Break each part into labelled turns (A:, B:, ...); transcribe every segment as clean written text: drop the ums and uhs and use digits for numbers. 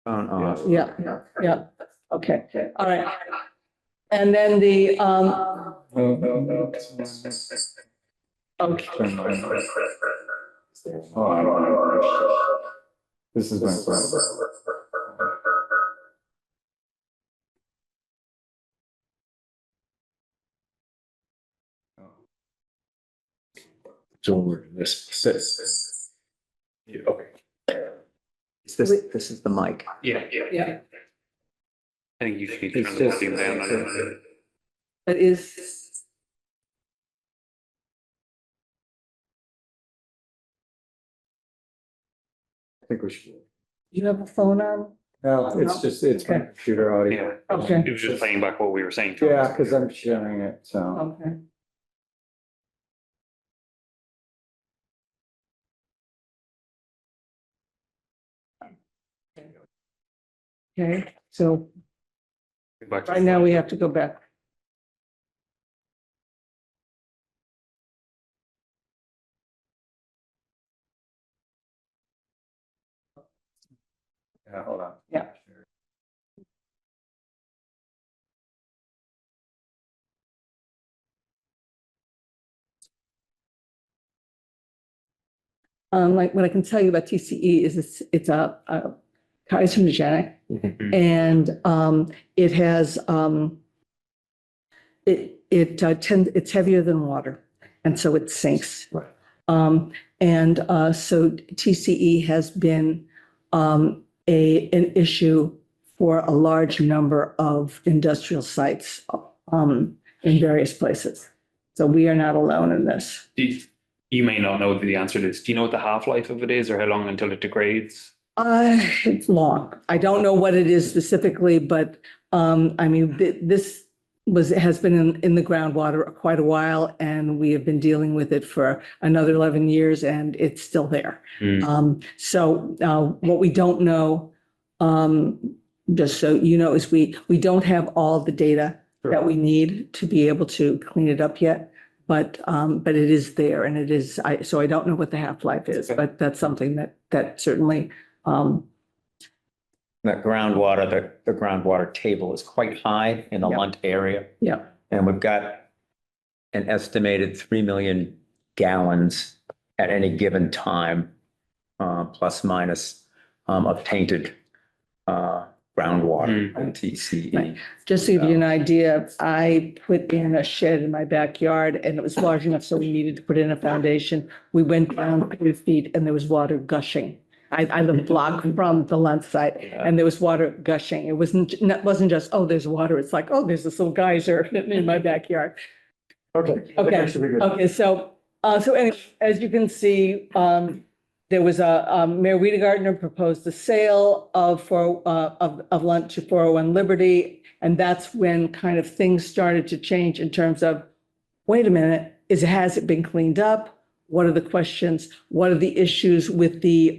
A: On off.
B: Yeah, okay, all right. And then the, okay,
A: Oh, I don't know. This is my problem. So this. Yeah, okay. This is the mic.
C: Yeah,
B: yeah,
C: I think you should
A: It's
C: turn the
A: just-
C: volume down a little bit.
B: it is,
A: I think we should.
B: you have a phone on?
A: No, it's just, it's my
B: Okay.
A: computer audio.
C: Yeah,
B: Okay.
C: it was just playing back what we were saying.
A: Yeah, because I'm sharing it, so.
B: Okay. Okay, so right now we have to go back.
A: Yeah, hold on.
B: Yeah. Like what I can tell you about TCE is it's a carcinogenic and it has it's heavier than water and so it sinks.
A: Right.
B: So TCE has been an issue for a large number of industrial sites in various places. So we are not alone in this.
C: You may not know the answer to this. Do you know what the half-life of it is or how long until it degrades?
B: It's long. I don't know what it is specifically, but I mean, this has been in the groundwater quite a while, and we have been dealing with it for another 11 years, and it's still there. So what we don't know, just so you know, is we don't have all the data that we need to be able to clean it up yet. But it is there, and it is. So I don't know what the half-life is,
C: Okay.
B: but that's something that certainly.
A: The groundwater table is quite high in the
B: Yeah.
A: Lunt area.
B: Yeah.
A: And we've got an estimated 3 million gallons at any given time, plus minus, of tainted groundwater in TCE.
B: Right. Just to give you an idea, I put in a shed in my backyard and it was large enough, so we needed to put in a foundation. We went down 3 feet and there was water gushing. I live a block from the Lunt site and there was water gushing. It wasn't just, oh, there's water. It's like, oh, there's this little geyser in my backyard.
A: Okay.
B: Okay, so anyway, as you can see, there was Mayor Rita Gardner proposed the sale of Lunt to 401 Liberty. And that's when kind of things started to change in terms of, wait a minute, has it been cleaned up? What are the questions? What are the issues with the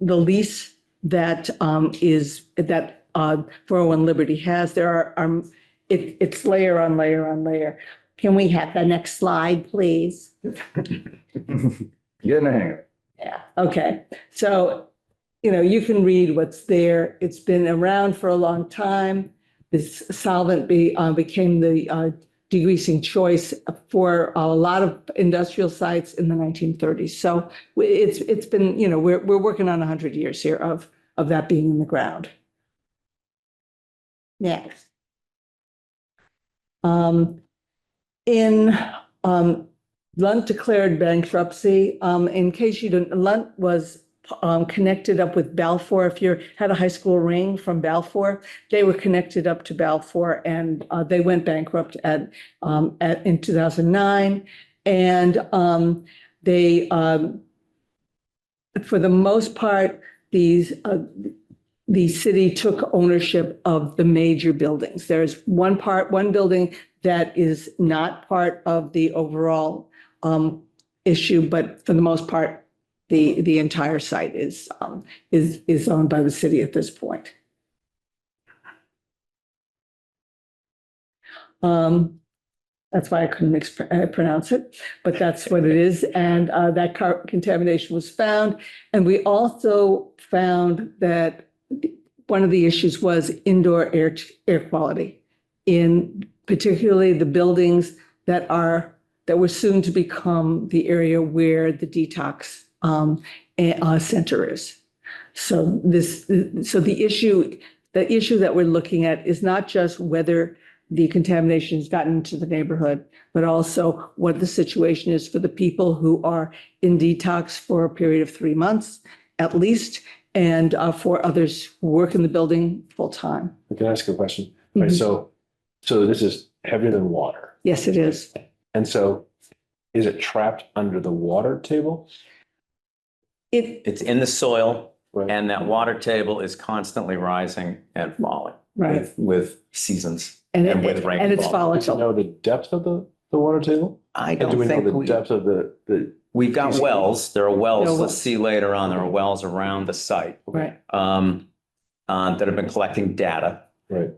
B: lease that 401 Liberty has? There are it's layer on layer on layer. Can we have the next slide, please?
A: Getting a hang of it.
B: Yeah, okay. So, you can read what's there. It's been around for a long time. This solvent became the degreasing choice for a lot of industrial sites in the 1930s. So it's been, we're working on 100 years here of that being in the ground. Next. Lunt declared bankruptcy. In case you didn't, Lunt was connected up with Balfour. If you had a high school ring from Balfour, they were connected up to Balfour, and they went bankrupt in 2009. And they, for the most part, the city took ownership of the major buildings. There's one building that is not part of the overall issue, but for the most part, the entire site is owned by the city at this point. That's why I couldn't pronounce it, but that's what it is. And that contamination was found. And we also found that one of the issues was indoor air quality in particularly the buildings that were soon to become the area where the detox center is. So the issue that we're looking at is not just whether the contamination has gotten into the neighborhood, but also what the situation is for the people who are in detox for a period of 3 months at least, and for others who work in the building full time.
D: Can I ask a question? Right, so this is heavier than water.
B: Yes, it is.
D: And so is it trapped under the water table?
A: It's in the soil,
D: Right.
A: and that water table is constantly rising and falling.
B: Right.
A: With seasons.
B: And
A: And with
B: it's
A: rainfall.
D: Do you
B: volatile.
D: know the depth of the water table?
A: I
D: And do
A: don't
D: we know
A: think
D: the depth of the,
A: we've got
D: TCE?
A: wells. There are wells,
B: No
A: let's
B: wells.
A: see later on, there are wells around the site
B: Right.
A: that have been collecting data.
D: right,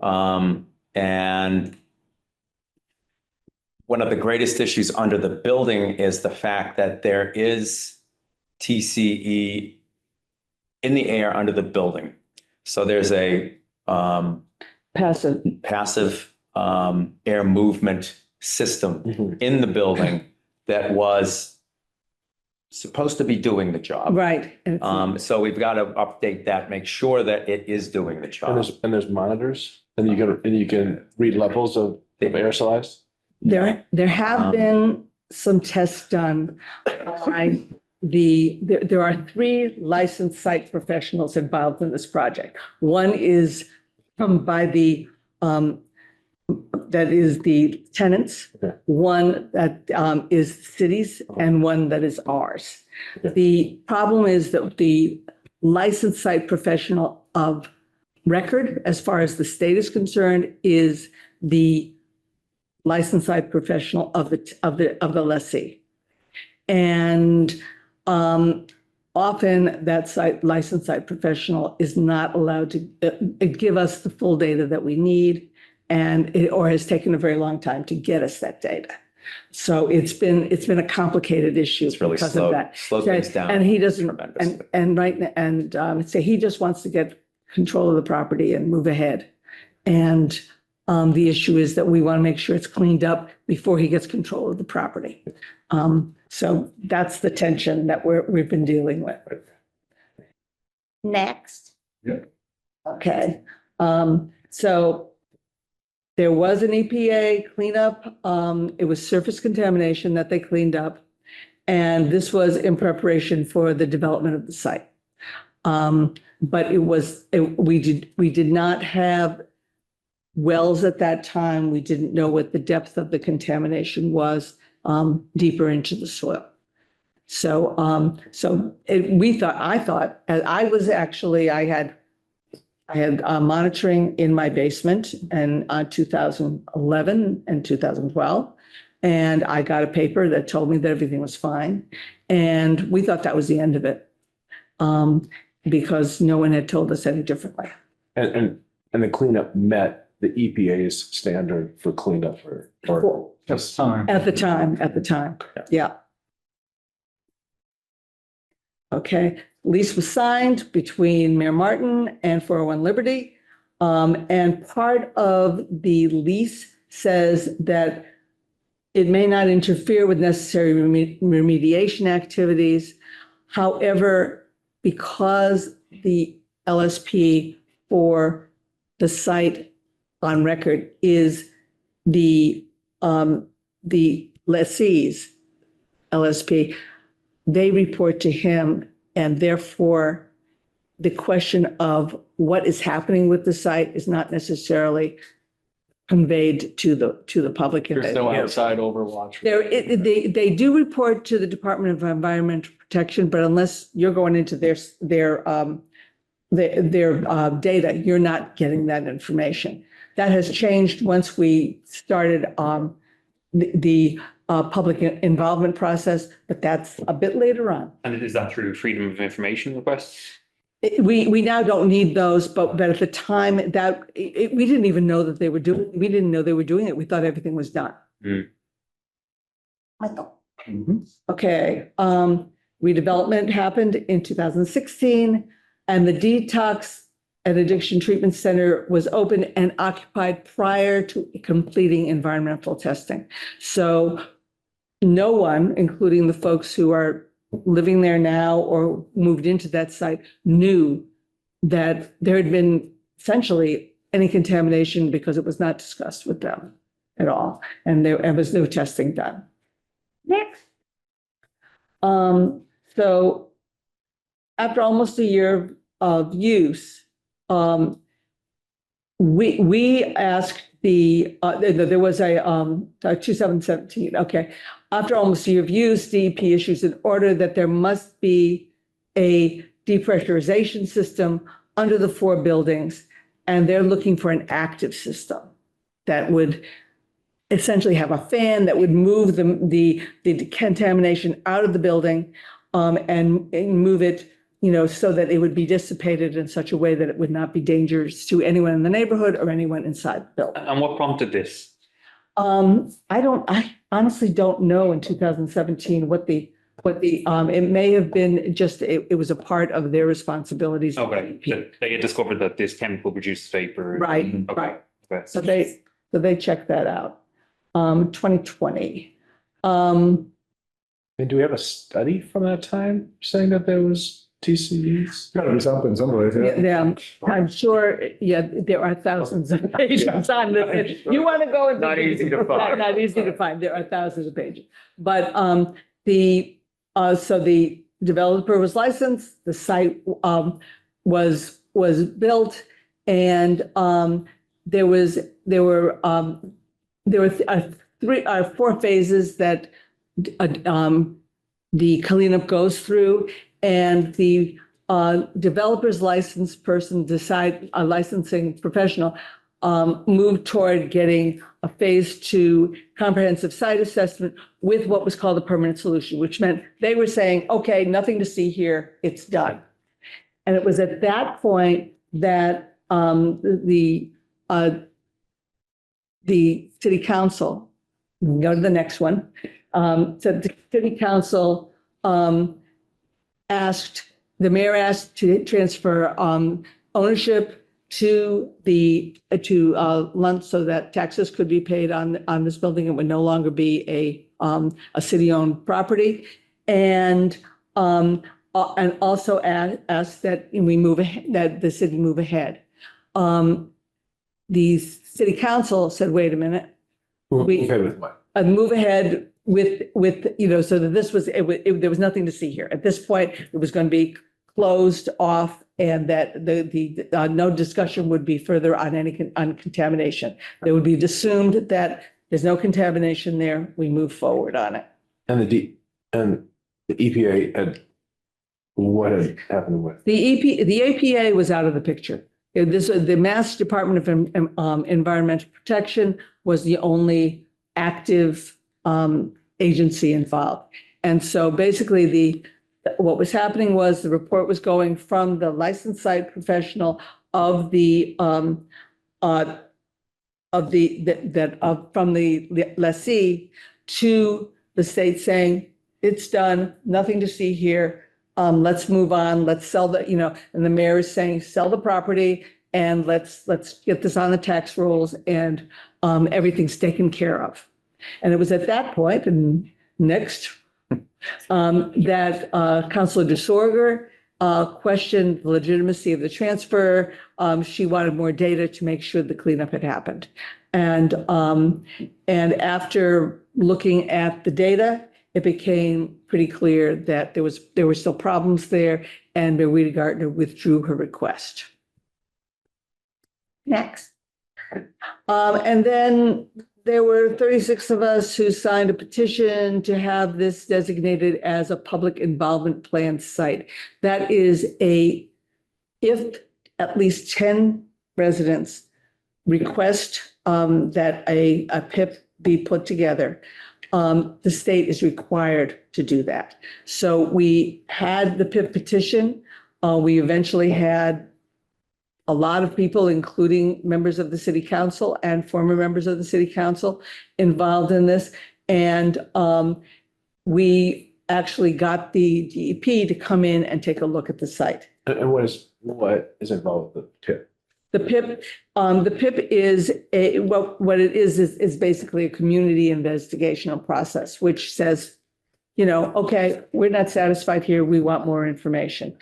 A: And one of the greatest issues under the building is the fact that there is TCE in the air under the building. So there's a
B: Passive.
A: passive air movement system
D: Mhm.
A: in the building that was supposed to be doing the job.
B: Right. And it's-
A: So we've got to update that, make sure that it is doing the
D: and
A: job.
D: there's monitors, and you can read levels of aerosolized?
B: There have
A: Um,
B: been some tests done by there are 3 licensed site professionals involved in this project. One is by that is the tenants,
D: Okay.
B: one that is cities, and one that is ours.
D: Okay.
B: The problem is that the licensed site professional of record, as far as the state is concerned, is the licensed site professional of the lessee. And often that licensed site professional is not allowed to give us the full data that we need, or has taken a very long time to get us that data. So it's been a complicated issue
A: It's really
B: because of that.
A: slow things down.
B: And he doesn't,
A: tremendously.
B: and right, say he just wants to get control of the property and move ahead. And the issue is that we want to make sure it's cleaned up before he gets control of the property. So that's the tension that we've been dealing with. Next.
D: Yeah.
B: Okay, so there was an EPA cleanup. It was surface contamination that they cleaned up. And this was in preparation for the development of the site. But we did not have wells at that time. We didn't know what the depth of the contamination was deeper into the soil. So, I thought, I had monitoring in my basement in 2011 and 2012. And I got a paper that told me that everything was fine. And we thought that was the end of it. Because no one had told us any differently.
D: And the cleanup met the EPA's standard for cleanup or
C: Just time.
B: At the time, yeah. Okay, lease was signed between Mayor Martin and 401 Liberty. And part of the lease says that it may not interfere with necessary remediation activities. However, because the LSP for the site on record is the lessee's LSP, they report to him, and therefore the question of what is happening with the site is not necessarily conveyed to the public.
C: There's no outside overwatch.
B: They do report to the Department of Environmental Protection, but unless you're going into their data, you're not getting that information. That has changed once we started the public involvement process, but that's a bit later on.
C: And is that through freedom of information requests?
B: We now don't need those, but at the time we didn't even know that we didn't know they were doing it. We thought everything was done. Michael.
D: Mhm.
B: Okay, redevelopment happened in 2016, and the Detox and Addiction Treatment Center was open and occupied prior to completing environmental testing. So no one, including the folks who are living there now or moved into that site, knew that there had been essentially any contamination because it was not discussed with them at all, and there was no testing done. Next. So after almost a year of use, we asked there was a 2717, okay. After almost a year of use, DEP issues an order that there must be a depressurization system under the 4 buildings, and they're looking for an active system that would essentially have a fan that would move the contamination out of the building, and move it, so that it would be dissipated in such a way that it would not be dangerous to anyone in the neighborhood or anyone inside the building.
C: And what prompted this?
B: I honestly don't know in 2017 it may have been just, it was a part of their responsibilities.
C: Okay, they had discovered that this chemical produced vapor.
B: Right,
C: Okay.
B: right.
C: Okay.
B: So they checked that out. 2020.
D: And do we have a study from that time saying that there was TCEs?
E: Gotta be something someplace, yeah.
B: Yeah, I'm sure, there are thousands of pages on this. You want to go into.
A: Not easy to find.
B: Not easy to find. There are thousands of pages. But so the developer was licensed, the site was built, and there were 4 phases that the cleanup goes through, and the developer's licensed person a licensing professional moved toward getting a phase 2 comprehensive site assessment with what was called a permanent solution, which meant they were saying, okay, nothing to see here, it's done. And it was at that point that the city council, we can go to the next one, so the city council the mayor asked to transfer ownership to Lunt so that taxes could be paid on this building. It would no longer be a city-owned property. And also asked that we move ahead, that the city move ahead. The city council said, wait a minute.
D: Okay with what?
B: Move ahead with, so that this was, there was nothing to see here. At this point, it was going to be closed off, and that the no discussion would be further on on contamination. It would be assumed that there's no contamination there. We move forward on it.
D: And the EPA what had happened with?
B: The APA was out of the picture. The Mass Department of Environmental Protection was the only active agency involved. And so basically what was happening was the report was going from the licensed site professional from the lessee to the state saying, it's done, nothing to see here. Let's move on. Let's sell and the mayor is saying, sell the property and let's get this on the tax rolls, and everything's taken care of. And it was at that point, and next, that Councilor DeSorger questioned the legitimacy of the transfer. She wanted more data to make sure the cleanup had happened. And after looking at the data, it became pretty clear that there were still problems there, and Rita Gardner withdrew her request. Next. And then there were 36 of us who signed a petition to have this designated as a public involvement plan site. That is if at least 10 residents request that a PIP be put together, the state is required to do that. So we had the PIP petition. We eventually had a lot of people, including members of the city council and former members of the city council, involved in this. And we actually got the DEP to come in and take a look at the site.
D: And what is involved with the tip?
B: The PIP is what it is basically a community investigational process, which says, okay, we're not satisfied here. We want more information.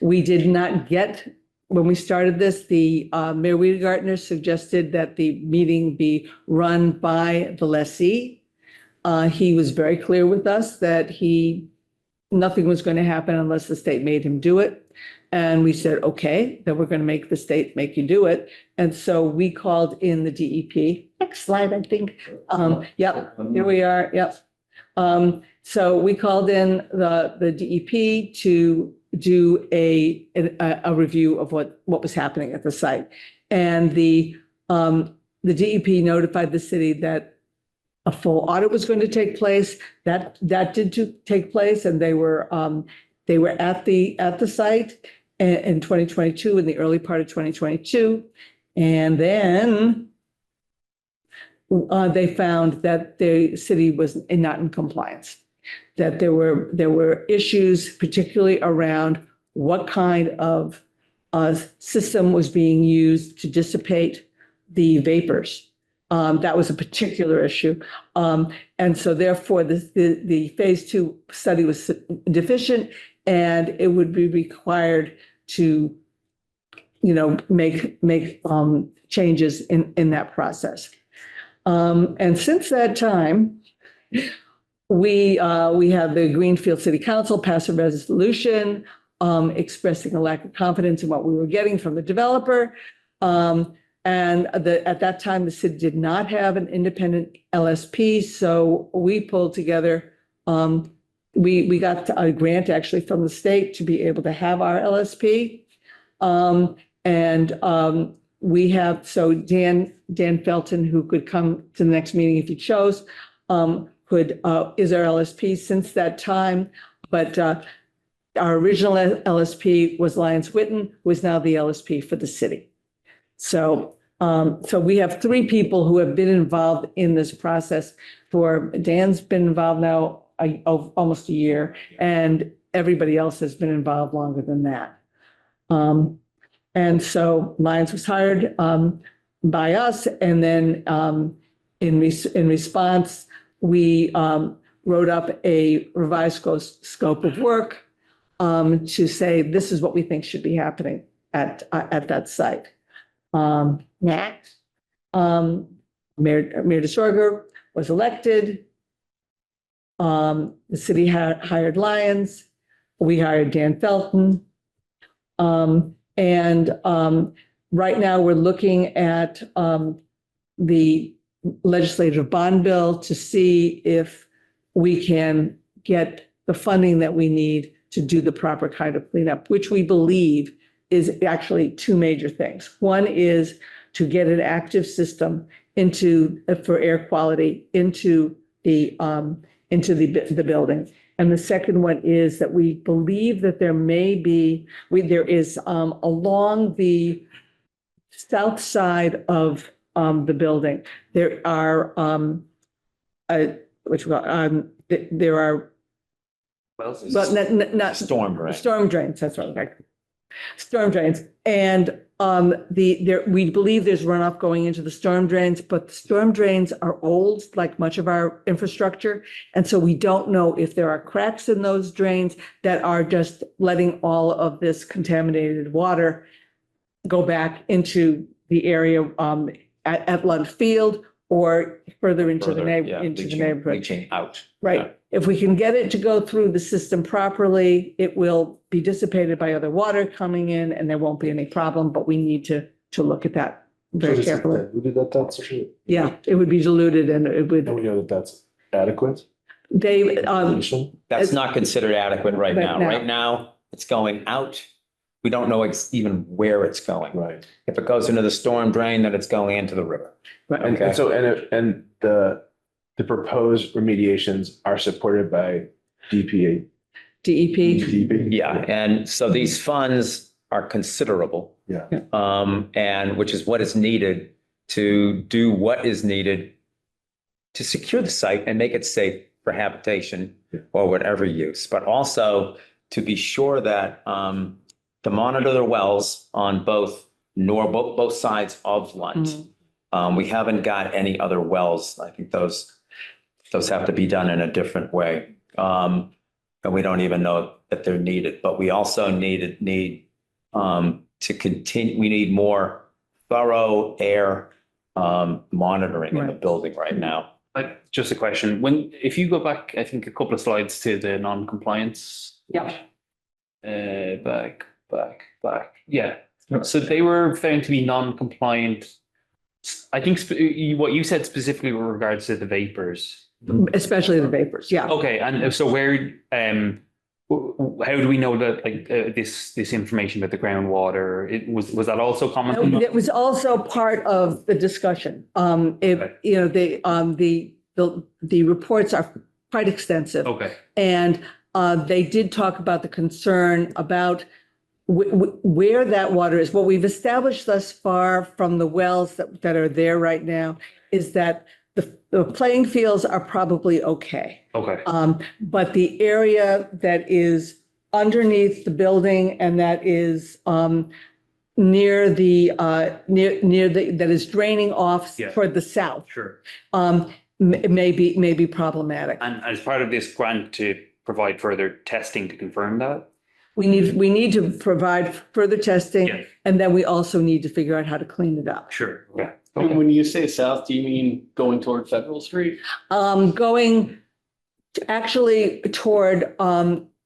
B: We did not get, when we started this, the Mayor Wiedegartner suggested that the meeting be run by the lessee. He was very clear with us that nothing was going to happen unless the state made him do it. And we said, okay, then we're going to make the state make you do it. And so we called in the DEP. Next slide, I think. Yep, here we are. Yep. So we called in the DEP to do a review of what was happening at the site. And the DEP notified the city that a full audit was going to take place. That did take place, and they were at the site in 2022, in the early part of 2022. And then they found that the city was not in compliance, that there were issues, particularly around what kind of system was being used to dissipate the vapors. That was a particular issue. And so therefore, the phase 2 study was deficient, and it would be required to, make changes in that process. And since that time, we have the Greenfield City Council pass a resolution expressing a lack of confidence in what we were getting from the developer. And at that time, the city did not have an independent LSP, so we pulled together. We got a grant actually from the state to be able to have our LSP. We have, so Dan Felton, who could come to the next meeting if he chose, is our LSP since that time. But our original LSP was Lyons Witten, who is now the LSP for the city. So we have 3 people who have been involved in this process. Dan's been involved now almost a year, and everybody else has been involved longer than that. And so Lyons was hired by us, and then in response, we wrote up a revised scope of work to say this is what we think should be happening at that site. Next, Mayor DeSorger was elected. The city hired Lyons. We hired Dan Felton. Right now we're looking at the legislative bond bill to see if we can get the funding that we need to do the proper kind of cleanup, which we believe is actually 2 major things. One is to get an active system for air quality into the building. And the second one is that we believe that there is along the south side of the building, there are
A: Storm drain.
B: storm drains. That's right. Okay. Storm drains. And we believe there's runoff going into the storm drains, but the storm drains are old, like much of our infrastructure. And so we don't know if there are cracks in those drains that are just letting all of this contaminated water go back into the area at Lund Field or further into the neighborhood.
A: Leaching out.
B: Right.
A: Yeah.
B: If we can get it to go through the system properly, it will be dissipated by other water coming in and there won't be any problem, but we need to look at that very carefully.
D: That's
B: Yeah, it would be diluted and it would,
D: and we know that that's adequate.
A: That's not considered adequate right
B: Right
A: now.
B: now.
A: Right now, it's going out. We don't know even where it's going.
D: Right.
A: If it goes into the storm drain, then it's going into the river.
D: And
A: Okay.
D: so, the proposed remediations are supported by DPA.
B: DEP.
A: Yeah, and so these funds are considerable.
D: Yeah.
A: And which is what is needed to do what is needed to secure the site and make it safe for habitation or whatever use, but also to be sure that, to monitor the wells on both both sides of Lunt. We haven't got any other wells. I think those have to be done in a different way. And we don't even know that they're needed, but we also need to continue, we need more thorough air monitoring in the building right now.
C: Just a question, if you go back, I think a couple of slides to the non-compliance.
B: Yeah.
C: Back. Yeah. So they were found to be non-compliant. I think what you said specifically with regards to the vapors.
B: Especially the vapors, yeah.
C: Okay, and so where, how do we know that this information about the groundwater, was that also commented?
B: It was also part of the discussion.
C: Okay.
B: The reports are quite extensive.
C: Okay,
B: And they did talk about the concern about where that water is. What we've established thus far from the wells that are there right now is that the playing fields are probably okay.
C: okay,
B: But the area that is underneath the building and that is near that is draining off
C: Yeah.
B: toward the south,
C: sure.
B: may be problematic.
C: And as part of this grant to provide further testing to confirm that?
B: We need to provide further testing,
C: Yeah.
B: and then we also need to figure out how to clean it up.
C: Sure, okay.
E: And when you say south, do you mean going toward Federal Street?
B: Going actually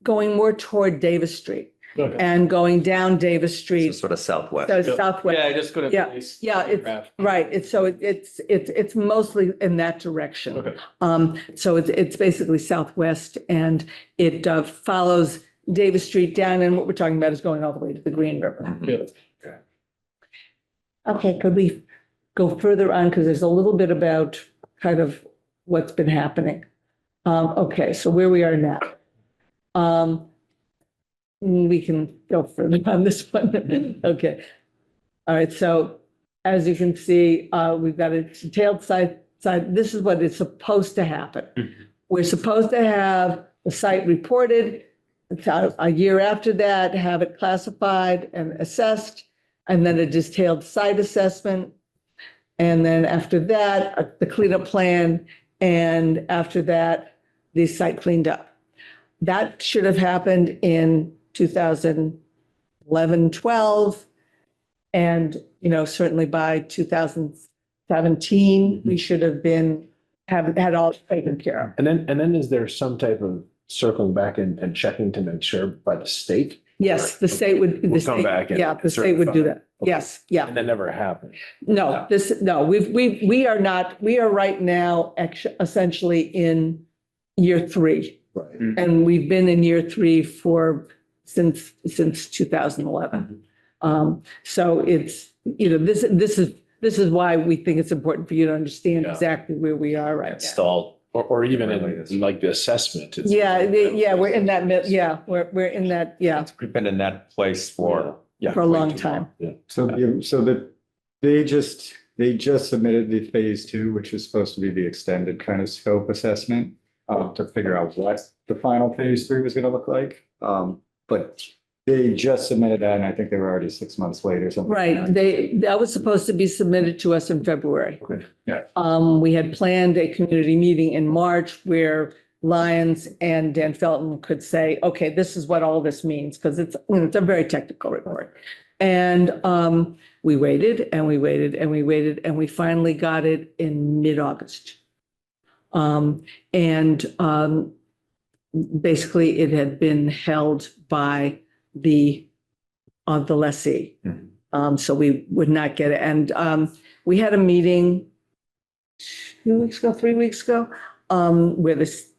B: going more toward Davis Street
E: Okay.
B: and going down Davis
A: So
B: Street,
A: sort of southwest.
B: so
E: Yeah,
B: southwest.
E: I just couldn't.
B: Yeah,
E: place
B: yeah,
E: the
B: it's
E: graph.
B: right. It's mostly in that direction.
E: Okay.
B: So it's basically southwest, and it follows Davis Street down, and what we're talking about is going all the way to the Green River.
E: Yeah.
B: Okay, could we go further on, because there's a little bit about kind of what's been happening. Okay, so where we are now. We can go further on this one. Okay. All right, so as you can see, we've got a detailed site. This is what is supposed to happen. We're supposed to have the site reported, a year after that, have it classified and assessed, and then a detailed site assessment. And then after that, the cleanup plan, and after that, the site cleaned up. That should have happened in 2011, 12. And, certainly by 2017, we should have had all taken care of.
D: And then is there some type of circling back and checking to make sure by the state?
B: Yes, the state would.
D: We'll come back and
B: Yeah, the state would do
D: certify.
B: that. Yes, yeah.
D: And that never happened.
B: No, we are right now essentially in year 3.
D: Right.
B: And we've been in year 3 since 2011. So it's, this is why we think it's important for you to understand
D: Yeah.
B: exactly where we are right now.
A: Installed.
D: Or even in like the assessment. it's-
B: Yeah, we're in that, we're in that,
A: We've been in that place for,
B: for a
A: way
B: long
A: too
B: time.
F: They just submitted the phase 2, which is supposed to be the extended kind of scope assessment, to figure out what the final phase 3 was gonna look like. But they just submitted that, and I think they were already 6 months late or something.
B: Right, that was supposed to be submitted to us in February.
D: Okay.
B: We had planned a community meeting in March where Lyons and Dan Felton could say, okay, this is what all this means, because it's a very technical report. And we waited and we waited and we waited, and we finally got it in mid-August. Basically it had been held by the lessee. So we would not get it. And we had a meeting 2 weeks ago, 3 weeks ago,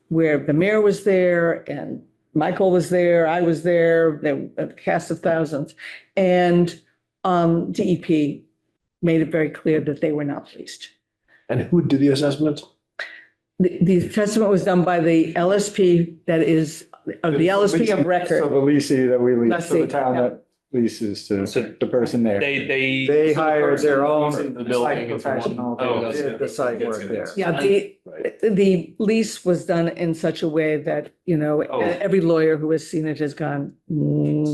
B: where the mayor was there and Michael was there, I was there, a cast of thousands. And DEP made it very clear that they were not pleased.
D: And who did the assessment?
B: The assessment was done by the LSP, that is, the LSP of
F: So
B: record.
F: the leasing that we lease, so the
B: Lessee,
F: town
B: yeah.
F: that leases to
C: So
F: the person there. They hired their own
E: The building
F: site
E: is one.
F: professional,
C: Oh,
F: they did the site work there.
B: Yeah,
D: Right.
B: the lease was done in such a way that,
C: Oh.
B: every lawyer who has seen it has gone,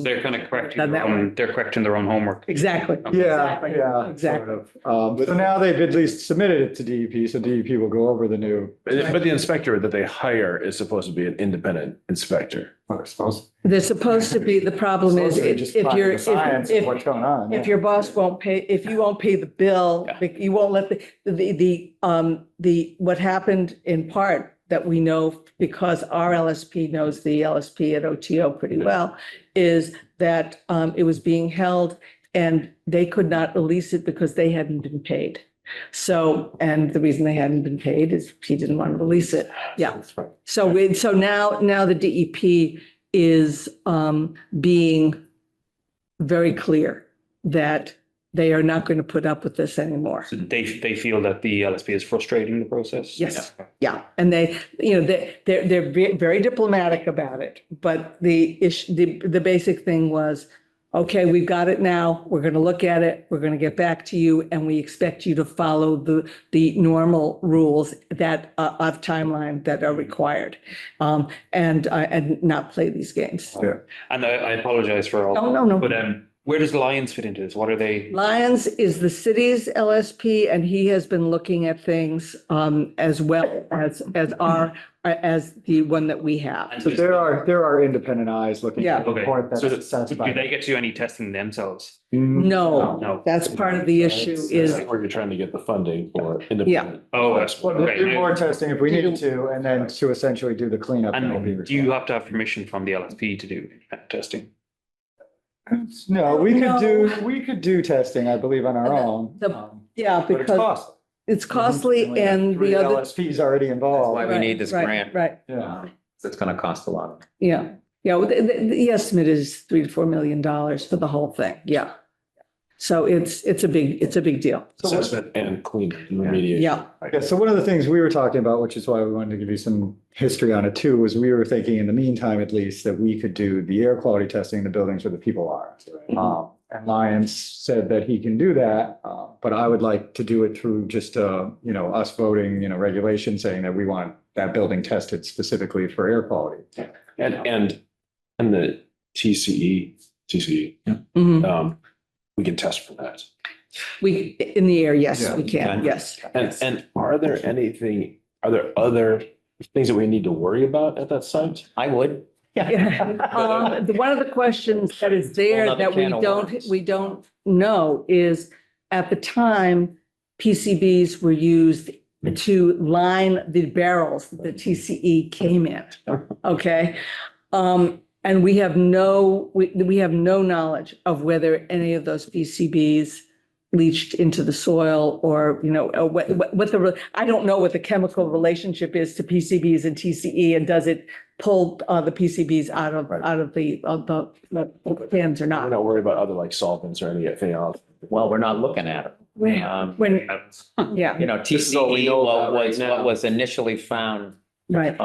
C: They're kind of correcting
B: Done
C: their
B: that
C: own, they're correcting their own homework.
B: exactly.
F: Yeah,
B: Exactly.
F: yeah.
B: Exactly.
F: sort of. So now they've at least submitted it to DEP, so DEP will go over the new.
D: But the inspector that they hire is supposed to be an independent inspector.
F: They're supposed.
B: They're supposed to be, the problem is
F: Supposed to
B: if
F: just
B: if
F: find
B: you're,
F: the science of what's going on.
B: if your boss won't pay, if you won't pay the bill,
C: Yeah.
B: you won't let what happened in part that we know because our LSP knows the LSP at OTO pretty well, is that it was being held and they could not release it because they hadn't been paid. So, and the reason they hadn't been paid is he didn't want to release it. Yeah. So now the DEP is being very clear that they are not going to put up with this anymore.
C: So they feel that the LSP is frustrating the process?
B: Yes. Yeah, and they're very diplomatic about it, but the issue, the basic thing was, okay, we've got it now, we're gonna look at it, we're gonna get back to you, and we expect you to follow the normal rules that of timeline that are required. And not play these games.
F: Yeah.
C: And I apologize for all.
B: No.
C: But where does Lions fit into this? What are they?
B: Lions is the city's LSP, and he has been looking at things as well as the one that we have.
F: So there are independent eyes looking.
B: Yeah.
F: at the
C: Okay.
F: report that's
C: So
F: assessed
C: do
F: by-
C: they get to do any testing themselves?
B: No,
C: No.
B: that's part of the issue is,
D: Where you're trying to get the funding for independent.
C: Oh,
F: Well, they do
C: okay.
F: more testing if we need to, and then to essentially do the cleanup. that will be
C: And do you
F: required.
C: have to have permission from the LSP to do testing?
F: No, we could do testing, I believe, on our own.
B: The-
F: um,
B: yeah,
F: But it's
B: because
F: costly.
B: it's costly and
F: Three
B: the other.
F: LSPs already
A: That's
F: involved.
A: why we need this
B: Right,
A: grant.
B: Right,
F: Yeah.
A: It's gonna cost a lot.
B: yeah, yeah, well, the estimate is $3 to $4 million for the whole thing, yeah. So it's a big deal.
D: Assessment and cleanup and remediation.
B: Yeah,
F: Yeah, so one of the things we were talking about, which is why we wanted to give you some history on it too, was we were thinking in the meantime, at least, that we could do the air quality testing in the buildings where the people are. And Lyons said that he can do that, but I would like to do it through just, us voting, regulation saying that we want that building tested specifically for air quality.
D: And the TCE,
B: mhm.
D: we can test for that.
B: We, in the air, yes,
F: Yeah,
B: we can,
A: okay.
B: yes.
D: And are there other things that we need to worry about at that site?
A: I would.
B: One of the questions that is there
A: Whole nother
B: that
A: can of worms.
B: we don't know is, at the time, PCBs were used to line the barrels that TCE came in, okay? And we have no knowledge of whether any of those PCBs leached into the soil or, I don't know what the chemical relationship is to PCBs and TCE, and does it pull the PCBs out of the cans or
D: We're
B: not?
D: not worried about other like solvents or anything else.
A: Well, we're not looking at it.
B: When, yeah,
E: This is all we
A: TCE
E: know about right
A: was
E: now.
A: what was initially found
B: right,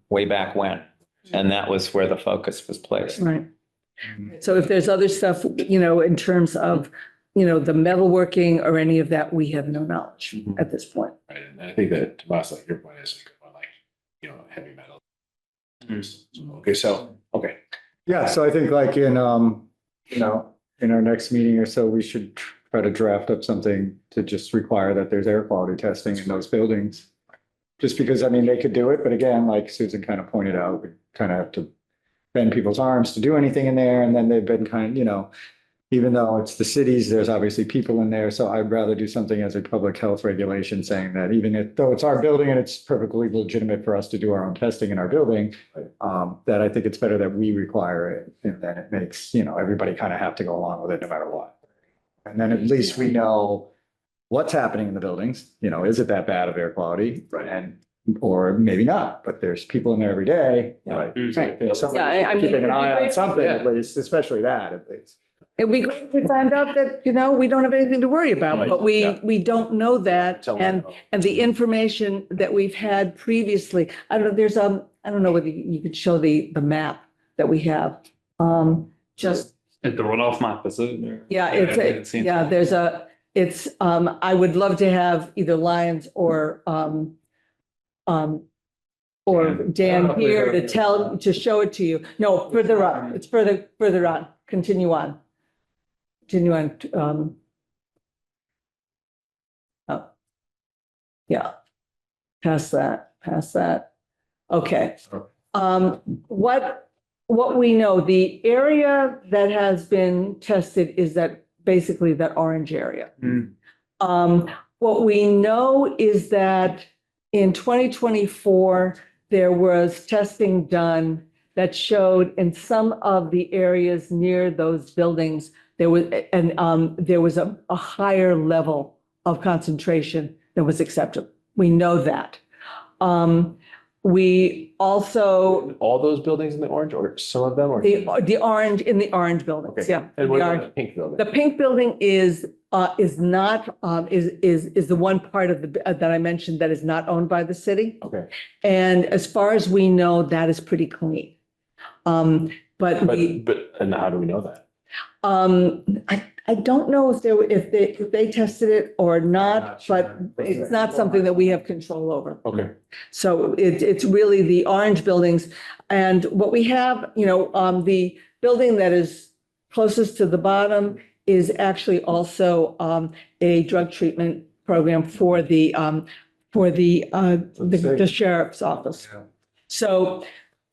A: way back when. And that was where the focus was placed.
B: right. So if there's other stuff, in terms of, the metalworking or any of that, we have no knowledge at this point.
D: Right, and I think that Tomas, like your point is like, heavy metal. Okay, okay.
F: Yeah, so I think like in our next meeting or so, we should try to draft up something to just require that there's air quality testing in those buildings. Just because, they could do it, but again, like Susan kind of pointed out, we kind of have to bend people's arms to do anything in there, and then they've been even though it's the cities, there's obviously people in there, so I'd rather do something as a public health regulation saying that though it's our building and it's perfectly legitimate for us to do our own testing in our building, that I think it's better that we require it, and then it makes, everybody kind of have to go along with it no matter what. And then at least we know what's happening in the buildings, is it that bad of air quality?
D: Right.
F: Or maybe not, but there's people in there every day.
D: Right.
B: Yeah, I mean,
F: Keeping an eye on
B: it'd be
F: something
D: great.
F: at least, especially that at least.
B: It'd be great to find out that, we don't have anything to worry about,
D: Right,
B: but we
D: yeah.
B: don't know that.
D: Tell them.
B: And the information that we've had previously, I don't know, I don't know whether you could show the map that we have. Just
C: At the runoff map, is it? Or-
B: Yeah,
C: it seems-
B: I would love to have either Lyons or Dan here to show it to you. No, further on, it's further on, continue on. Continue on, oh. Yeah. Past that. Okay. What we know, the area that has been tested is that basically that orange area. What we know is that in 2024, there was testing done that showed in some of the areas near those buildings, there was a higher level of concentration than was acceptable. We know that. We also,
D: All those buildings in the orange or some of them or?
B: the orange, in the orange buildings,
D: Okay.
B: yeah.
D: And what
B: the
D: about
B: orange.
D: the pink building?
B: The pink building is not, is the one part of that I mentioned that is not owned by the city.
D: Okay,
B: And as far as we know, that is pretty clean. But
D: and how do we know that?
B: I don't know if they tested it or not, but it's not something that we have control over.
D: Okay,
B: So it's really the orange buildings. And what we have, the building that is closest to the bottom is actually also a drug treatment program for the sheriff's office. So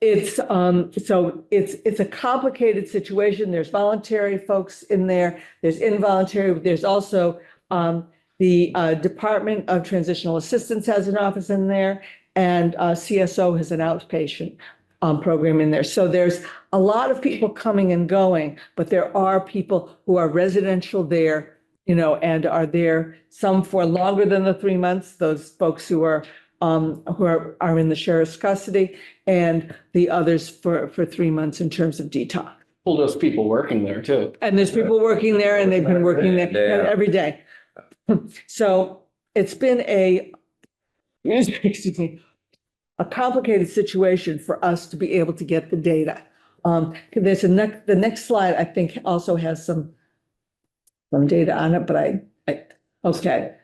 B: it's a complicated situation. There's voluntary folks in there. There's involuntary. There's also the Department of Transitional Assistance has an office in there, and CSO has an outpatient program in there. So there's a lot of people coming and going, but there are people who are residential there, and are there some for longer than the 3 months. Those folks who are in the sheriff's custody, and the others for 3 months in terms of detox.
E: Well, there's people working there too.
B: And there's people working there, and they've been working there
A: Yeah.
B: every day. So it's been excuse me, a complicated situation for us to be able to get the data. There's the next slide, I think, also has some data on it, but okay.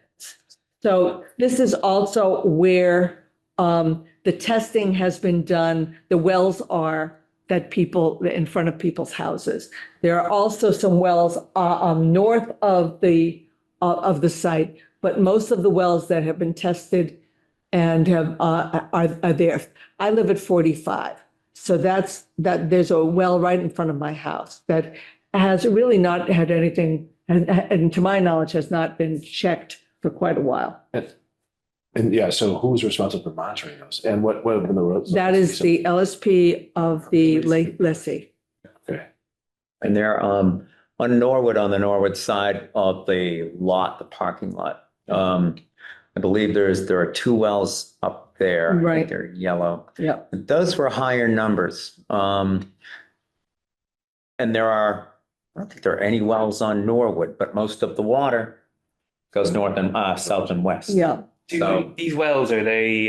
B: So this is also where the testing has been done. The wells are that people in front of people's houses. There are also some wells north of the site, but most of the wells that have been tested and are there. I live at 45, so that there's a well right in front of my house that has really not had anything, and to my knowledge, has not been checked for quite a while.
D: and yeah, so who's responsible for monitoring those? And what have been the roads?
B: That is the LSP of the lessee.
D: Okay,
A: And they're on Norwood, on the Norwood side of the lot, the parking lot. I believe there are 2 wells up there. I think
B: Right.
A: They're yellow.
B: Yeah.
A: Those were higher numbers. And I don't think there are any wells on Norwood, but most of the water goes north and south and west.
B: Yeah.
A: So
C: These wells, are they,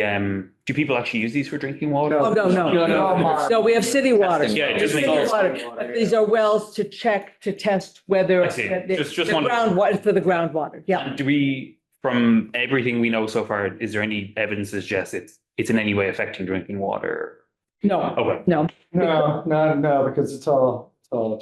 C: do people actually use these for drinking water?
B: Oh, no. So we have city water.
C: Yeah, just
B: City
C: making-
B: water. But these are wells to test whether.
C: I see. Just
B: the
C: wondering.
B: groundwater, for the groundwater, yeah.
C: And do we, from everything we know so far, is there any evidence that suggests it's in any way affecting drinking water?
B: No,
C: Okay.
B: no.
F: No, because it's all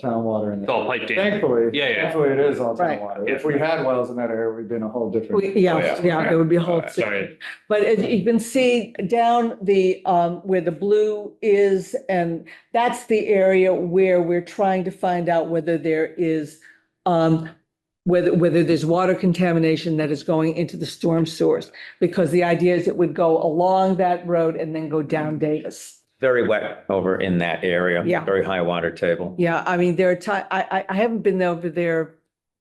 F: town water in
C: It's all
F: there.
C: piced in.
F: Thankfully.
C: Yeah, yeah.
F: Thankfully, it is all
B: Right.
F: town water.
C: Yeah.
F: If we had wells in that area, we'd be in a whole different.
B: Yeah, there would be a whole.
C: Sorry.
B: But as you can see down where the blue is, and that's the area where we're trying to find out whether there is, whether there's water contamination that is going into the storm sewers. Because the idea is it would go along that road and then go down Davis.
A: very wet over in that area.
B: Yeah.
A: Very high water table.
B: Yeah, I mean, there are times, I haven't been over there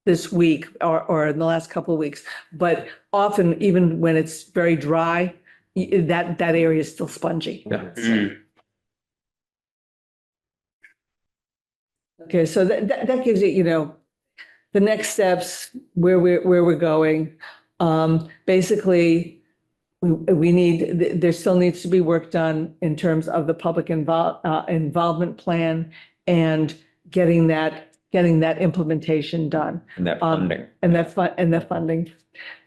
B: this week or in the last couple of weeks, but often, even when it's very dry, that area is still spongy.
A: Yeah.
C: Mm.
B: Okay, so that gives you, the next steps, where we're going. Basically, there still needs to be work done in terms of the public involvement plan and getting that getting that implementation done.
A: And that
B: Um,
A: funding.
B: And the funding.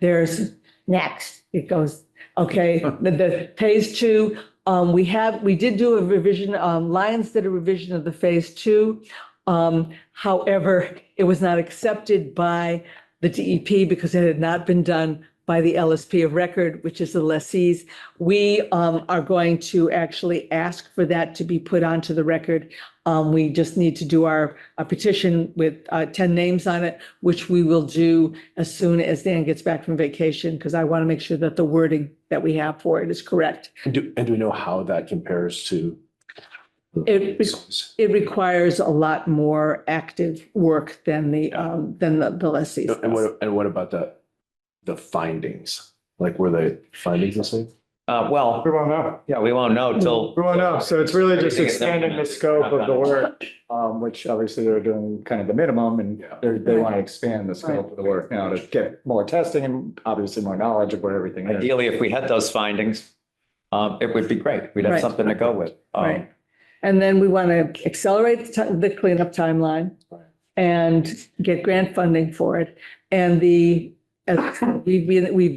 B: There's next, it goes, okay, the phase two, we did do a revision, Lions did a revision of the phase two. However, it was not accepted by the DEP because it had not been done by the LSP of record, which is the lessees. We are going to actually ask for that to be put onto the record. We just need to do a petition with 10 names on it, which we will do as soon as Dan gets back from vacation, because I want to make sure that the wording that we have for it is correct.
D: And do we know how that compares to?
B: It requires a lot more active work than the lessees.
D: And what about the findings? Like, were the findings the same?
A: Well,
F: We won't know.
A: yeah, we won't know till.
F: We won't know. So it's really just
A: Everything is
F: expanding the
A: implemented.
F: scope of the work, which obviously they're doing kind of the minimum and
D: Yeah.
F: they want to expand the scope of the work now to get more testing and obviously more knowledge of where everything is.
A: Ideally, if we had those findings, it would be great. We'd have
B: Right.
A: something to go with.
B: Right. And then we want to accelerate the cleanup timeline and get grant funding for it. And we've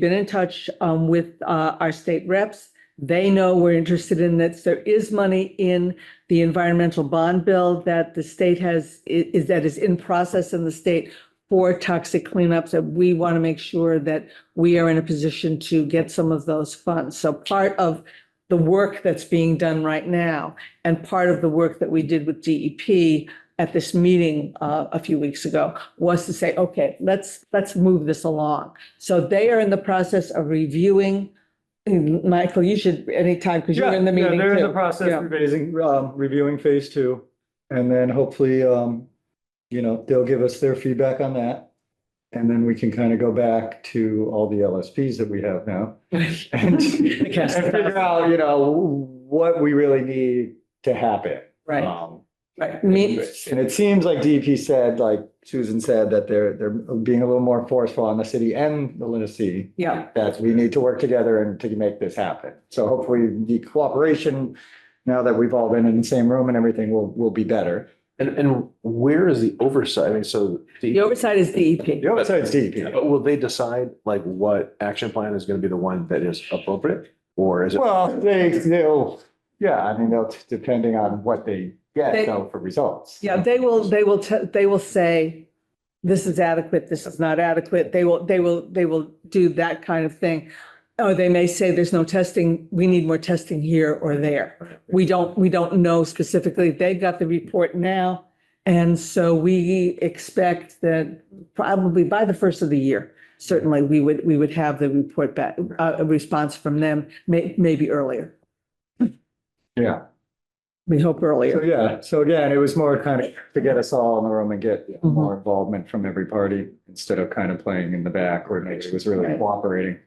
B: been in touch with our state reps. They know we're interested in this. There is money in the environmental bond bill that the state is in process in the state for toxic cleanups. And we want to make sure that we are in a position to get some of those funds. So part of the work that's being done right now and part of the work that we did with DEP at this meeting a few weeks ago was to say, okay, let's move this along. So they are in the process of reviewing. Michael, you should anytime, because you're in the meeting
F: They're in the
B: too.
F: process
B: Yeah.
F: of reviewing phase two. And then hopefully, they'll give us their feedback on that. And then we can kind of go back to all the LSPs that we have now and figure out, what we really need to happen.
B: Right,
F: Um,
B: right.
F: And it seems like DEP said, like Susan said, that they're being a little more forceful on the city and the Linnea,
B: Yeah,
F: that we need to work together and to make this happen. So hopefully the cooperation, now that we've all been in the same room and everything, will be better.
D: And where is the oversight? I mean, so.
B: the oversight is DEP.
F: The other side's DEP.
D: But will they decide like what action plan is going to be the one that is appropriate? Or is it?
F: Well, they'll, depending on what they get though for results.
B: Yeah, they will say, this is adequate, this is not adequate. They will do that kind of thing. Or they may say there's no testing, we need more testing here or there. We don't know specifically. They've got the report now. And so we expect that probably by the first of the year, certainly we would have the report back, a response from them, maybe earlier.
F: Yeah.
B: We hope
F: So,
B: earlier.
F: yeah. So again, it was more kind of to get us all in the room and get
B: Mhm.
F: more involvement from every party instead of kind of playing in the back where maybe it was really
B: Right.
F: cooperating.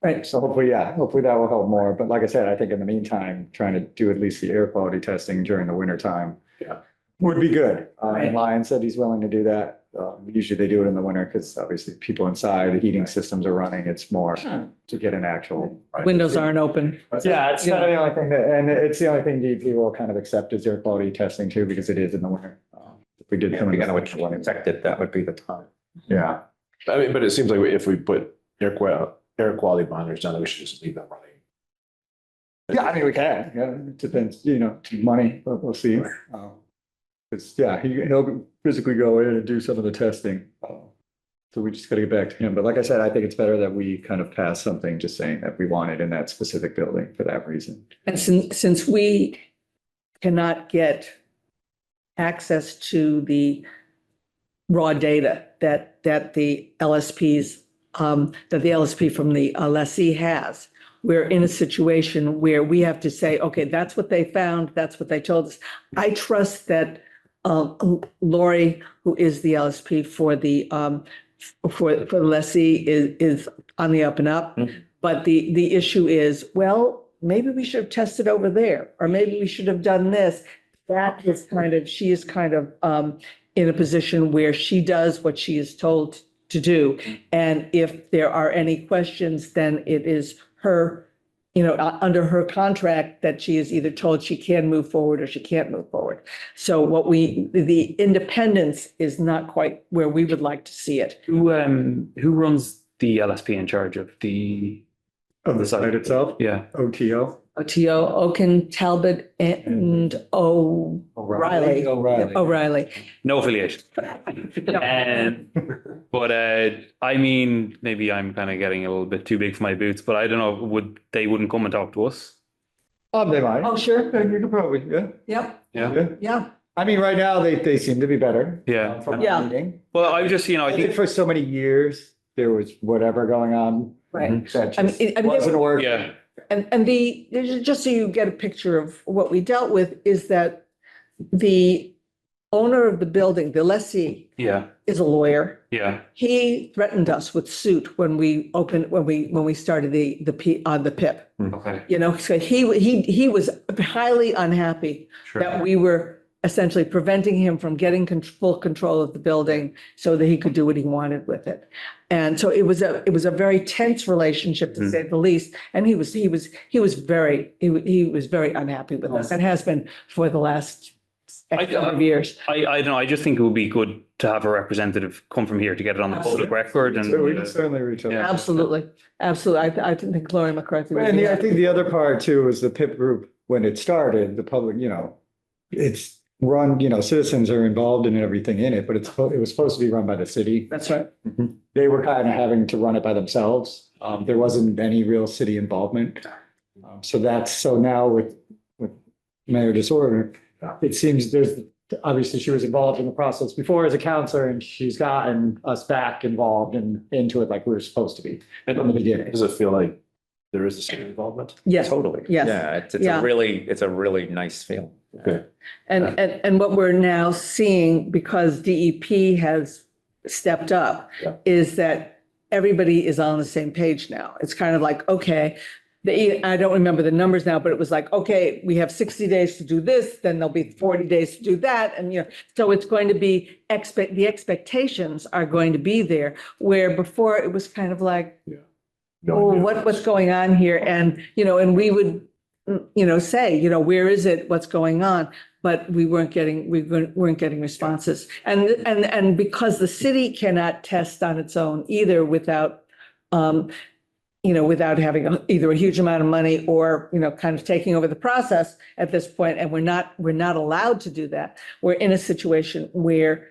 B: Right,
F: So hopefully that will help more. But like I said, I think in the meantime, trying to do at least the air quality testing during the winter time.
D: Yeah.
F: Would be good.
B: Right.
F: And Lion said he's willing to do that. Usually they do it in the winter because obviously people inside, the heating systems are running. It's more to get an actual.
B: windows aren't open.
F: Yeah, it's kind of the only thing and it's the only thing DEP will kind of accept is air quality testing too, because it is in the winter. If we did
A: Yeah,
F: come
A: we
F: in
A: gotta
F: the
A: wait
F: winter.
A: till affected, that would be the time.
F: Yeah.
D: I mean, but it seems like if we put air quality monitors down, we should just leave them running.
F: Yeah, I mean, we can, yeah, it depends, money, but we'll see. Cause yeah, he'll physically go in and do some of the testing. So we just gotta get back to him. But like I said, I think it's better that we kind of pass something just saying that we want it in that specific building for that reason.
B: And since we cannot get access to the raw data that the LSPs, that the LSP from the lessee has, we're in a situation where we have to say, okay, that's what they found, that's what they told us. I trust that Lori, who is the LSP for the lessee, is on the up and up.
A: Mhm.
B: But the issue is, well, maybe we should have tested over there, or maybe we should have done this. She is kind of in a position where she does what she is told to do. And if there are any questions, then it is her under her contract that she is either told she can move forward or she can't move forward. So the independence is not quite where we would like to see it.
C: Who runs the LSP in charge of the,
F: Of the site itself,
C: yeah,
F: OTO.
B: OTO, Oaken, Talbot, and O'Reilly. O'Reilly.
C: no affiliation. But I mean, maybe I'm kind of getting a little bit too big for my boots, but I don't know, they wouldn't come and talk to us?
F: They might.
B: Oh, sure.
F: Yeah, you could probably, yeah.
B: Yep.
C: Yeah.
B: Yeah.
F: I mean, right now, they seem to be better.
C: Yeah.
F: From
B: Yeah.
F: the meeting.
C: Well, I was just, I
F: I think
C: think,
F: for so many years, there was whatever going on.
B: Right.
F: That
B: I mean,
F: just
B: I mean,
F: wasn't working.
C: yeah,
B: And just so you get a picture of what we dealt with is that the owner of the building, the lessee,
C: yeah,
B: is a lawyer.
C: yeah,
B: He threatened us with suit when we started the PIP.
C: okay,
B: So he was highly unhappy
C: sure.
B: that we were essentially preventing him from getting full control of the building so that he could do what he wanted with it. And so it was a very tense relationship, to say the least. And he was very unhappy with us and has been for the last X number of years.
C: I don't know, I just think it would be good to have a representative come from here to get it on the public record and.
F: So we can certainly reach out.
C: Yeah.
B: Absolutely. Absolutely. I didn't think Lori McCarthy would
F: And
B: be
F: I think the other part too is the PIP group, when it started, the public, it's run, citizens are involved in everything in it, but it was supposed to be run by the city.
B: That's right.
F: They were kind of having to run it by themselves. There wasn't any real city involvement. So now with Mayor Disorder, it seems obviously she was involved in the process before as a counselor, and she's gotten us back involved and into it like we were supposed to be from the beginning.
D: Does it feel like there is a city involvement?
B: Yes.
A: Totally.
B: Yes.
A: Yeah, it's
B: Yeah.
A: a really nice feeling.
D: Okay.
B: And what we're now seeing, because DEP has stepped up,
D: Yeah.
B: is that everybody is on the same page now. It's kind of like, okay, I don't remember the numbers now, but it was like, okay, we have 60 days to do this, then there'll be 40 days to do that. And, so it's going to be the expectations are going to be there, where before it was kind of like, oh, what's going on here? And, and we would, say, where is it? What's going on? But we weren't getting responses. And because the city cannot test on its own either without, without having either a huge amount of money or, kind of taking over the process at this point, and we're not allowed to do that. We're in a situation where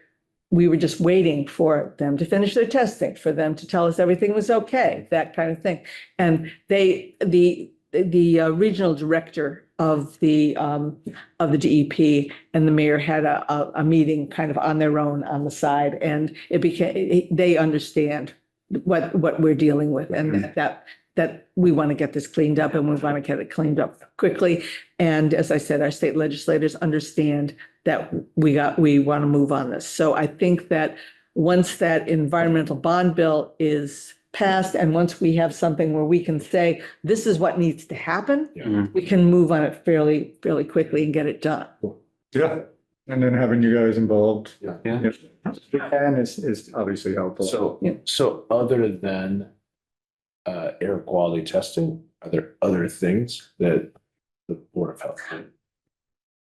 B: we were just waiting for them to finish their testing, for them to tell us everything was okay, that kind of thing. And the regional director of the DEP and the mayor had a meeting kind of on their own on the side, and they understand what we're dealing with, and that we want to get this cleaned up, and we want to get it cleaned up quickly. And as I said, our state legislators understand that we want to move on this. So I think that once that environmental bond bill is passed, and once we have something where we can say, this is what needs to happen, we can move on it fairly quickly and get it done.
F: Yeah. And then having you guys involved.
D: Yeah.
C: Yeah.
F: And is obviously helpful.
D: So other than air quality testing, are there other things that the Board of Health did?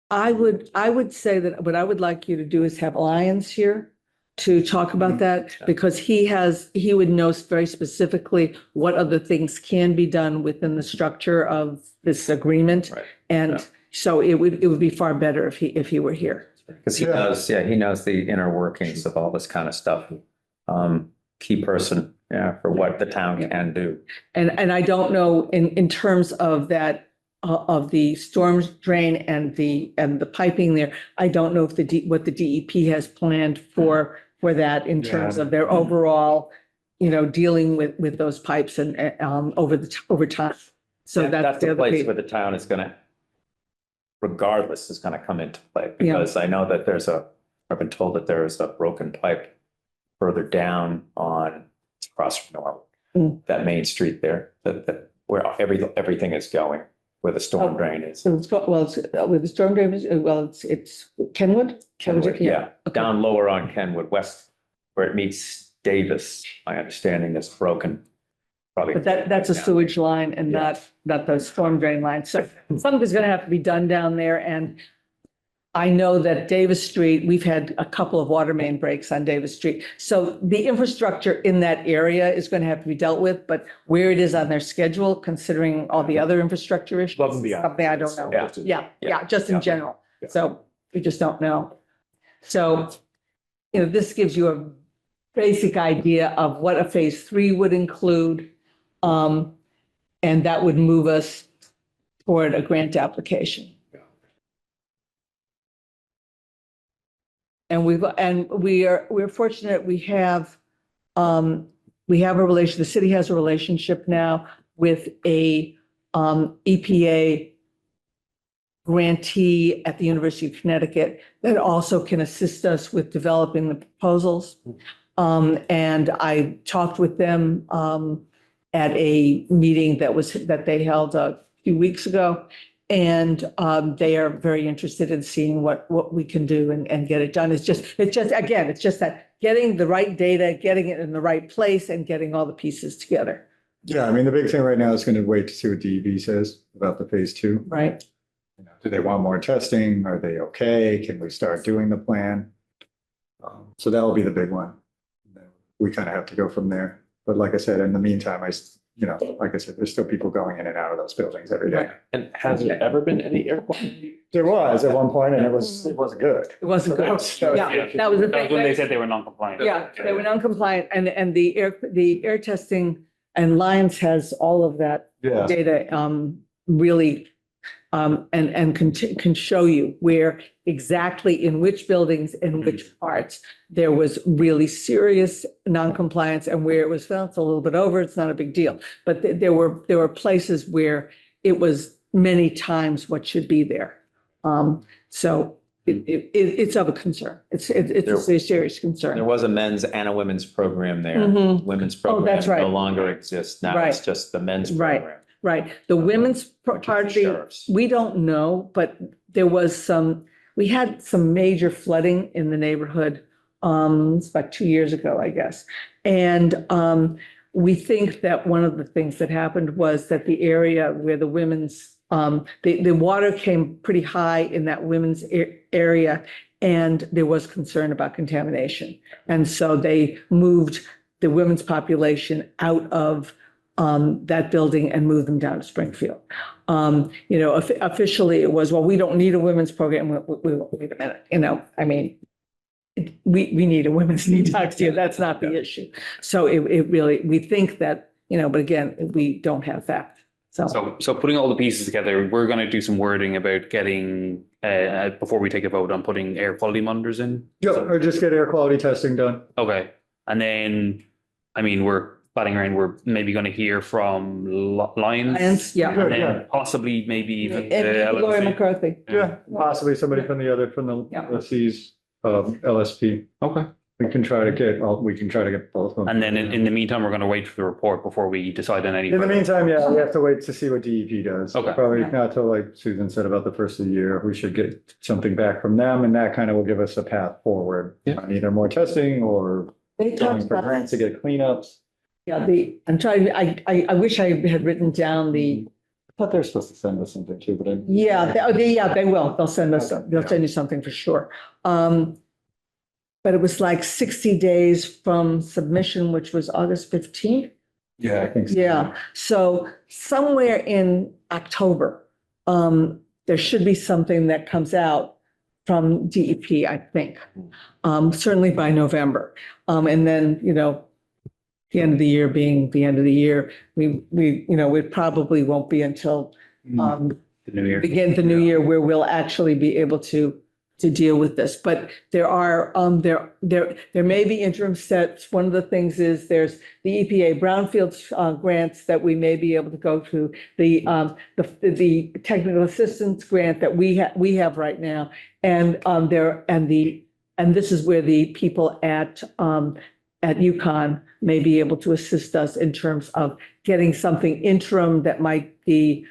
B: I would say that what I would like you to do is have Lyons here to talk about that, because he would know very specifically what other things can be done within the structure of this agreement.
A: Right.
B: And so it would be far better if he were here.
A: Because he knows the inner workings of all this kind of stuff. Key person, for what the town can do.
B: And I don't know in terms of that, of the storm drain and the piping there, I don't know if what the DEP has planned for that in terms of their overall, dealing with those pipes and over time. So that's the
A: the
B: other
A: place
B: piece.
A: where the town is regardless, is gonna come into play, because I know that I've been told that there is a broken pipe further down across from Norwood, that main street there, that where everything is going, where the storm drain is.
B: So with the storm drain, it's Kenwood?
A: Kenwood,
B: Yeah. Okay.
A: Down lower on Kenwood West, where it meets Davis, my understanding is broken. probably.
B: But that's a sewage line and not the storm drain line. So something's gonna have to be done down there. And I know that Davis Street, we've had a couple of water main breaks on Davis Street. So the infrastructure in that area is going to have to be dealt with, but where it is on their schedule, considering all the other infrastructure issues.
D: Above and beyond.
B: Something I don't know. Yeah, just in general.
D: Yeah.
B: So we just don't know. So, this gives you a basic idea of what a phase 3 would include. And that would move us toward a grant application. And we're fortunate, we have a relation, the city has a relationship now with a EPA grantee at the University of Connecticut that also can assist us with developing the proposals. And I talked with them at a meeting that they held a few weeks ago. And they are very interested in seeing what we can do and get it done. It's just that getting the right data, getting it in the right place and getting all the pieces together,
F: Yeah, I mean, the big thing right now is going to wait to see what DEP says about the phase 2.
B: right?
F: Do they want more testing? Are they okay? Can we start doing the plan? So that will be the big one. We kind of have to go from there. But like I said, in the meantime, like I said, there's still people going in and out of those buildings every day.
D: And has there ever been any air quality?
F: There was at one point and it wasn't good.
B: It wasn't good.
F: That was- that was-
B: Yeah, that was the
C: That was when they
B: thing.
C: said they were non-compliant.
B: Yeah, they were non-compliant and the air testing and Lyons has all of that
F: Yeah.
B: data really and can show you where exactly in which buildings and which parts there was really serious non-compliance and where it was found, it's a little bit over, it's not a big deal. But there were places where it was many times what should be there. So it's of a concern. It's a serious concern.
A: There was a men's and a women's program there.
B: Mhm.
A: Women's
B: Oh,
A: program
B: that's right.
A: no longer exists. Now it's
B: Right.
A: just the men's
B: Right.
A: program.
B: Right. The women's part of the,
A: Sheriffs.
B: we don't know, but there was we had some major flooding in the neighborhood. It's about 2 years ago, I guess. And we think that one of the things that happened was that the area where the women's, the water came pretty high in that women's area and there was concern about contamination. And so they moved the women's population out of that building and move them down to Springfield. Officially it was, well, we don't need a women's program. Wait a minute, I mean, we need a women's detox here. That's not the issue. So it really, we think that, but again, we don't have fact.
C: So putting all the pieces together, we're going to do some wording about getting, before we take a vote on putting air quality monitors in.
F: Yeah, or just get air quality testing done.
C: Okay. And then, I mean, we're batting around, we're maybe going to hear from Lions.
B: Lions, yeah.
C: And
F: Yeah.
C: then possibly maybe even
B: And
C: the
B: Lori
C: LLC.
B: McCarthy.
F: Yeah, possibly somebody from the
B: Yeah.
F: LSC's LSP.
C: Okay.
F: We can try to get both of them.
C: And then in the meantime, we're going to wait for the report before we decide on any.
F: In the
C: further.
F: meantime, yeah, we have to wait to see what DEP does.
C: Okay.
F: Probably
B: Yeah.
F: not till like Susan said about the first of the year. We should get something back from them and that kind of will give us a path forward.
C: Yeah.
F: On either more testing or
B: They talked
F: going for
B: about,
F: grants to get cleanups.
B: yeah, I'm trying, I wish I had written down
F: I thought they were supposed to send us something too, but I.
B: they will. They'll send us,
F: Okay,
B: they'll
F: yeah.
B: send you something for sure. But it was like 60 days from submission, which was August 15th.
F: Yeah, I think so.
B: Yeah, so somewhere in October, there should be something that comes out from DEP, I think. Certainly by November. And then, the end of the year being the end of the year, it probably won't be until
C: The new year.
B: begin the new year where we'll actually be able to deal with this. But there are, there may be interim steps. One of the things is there's the EPA brownfield grants that we may be able to go through, the technical assistance grant that we have right now. And this is where the people at UConn may be able to assist us in terms of getting something interim that might be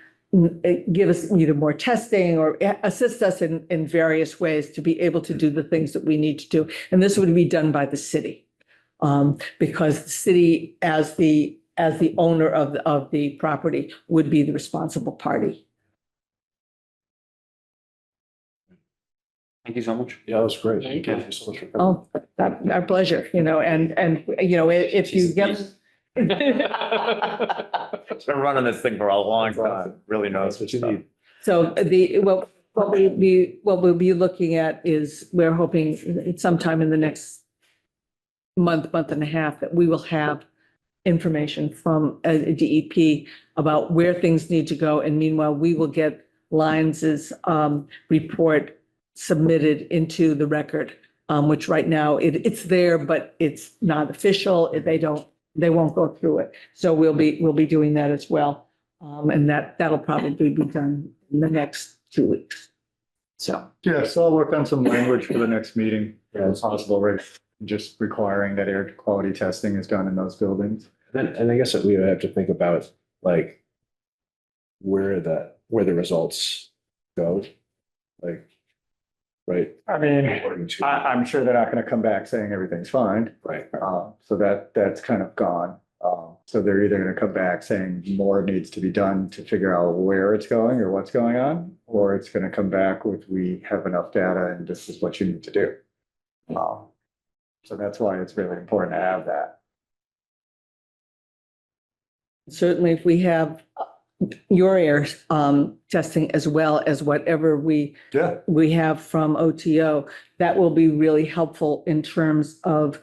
B: give us either more testing or assist us in various ways to be able to do the things that we need to do. And this would be done by the city. Because the city, as the as the owner of the property, would be the responsible party.
C: Thank you so much.
D: Yeah, that was great.
E: Thank you.
D: Thank you so much for coming.
B: Oh, that, our pleasure, and, you know, if you get.
A: Been running this thing for a long time, really knows
D: That's what you need.
B: So what we'll be looking at is, we're hoping sometime in the next month and a half, that we will have information from DEP about where things need to go. And meanwhile, we will get Lyons's report submitted into the record, which right now it's there, but it's not official. They won't go through it. So we'll be doing that as well. And that'll probably be done in the next 2 weeks. So,
F: Yeah, so I'll work on some language for the next meeting, if possible, right? Just requiring that air quality testing is done in those buildings.
D: And I guess that we have to think about like where the results go, like, right?
F: I mean,
D: According to-
F: I'm sure they're not gonna come back saying everything's fine.
D: Right.
F: So that's kind of gone. So they're either gonna come back saying more needs to be done to figure out where it's going or what's going on, or it's gonna come back with, we have enough data and this is what you need to do. So that's why it's really important to have that.
B: certainly if we have your air testing as well as whatever we have from OTO, that will be really helpful in terms of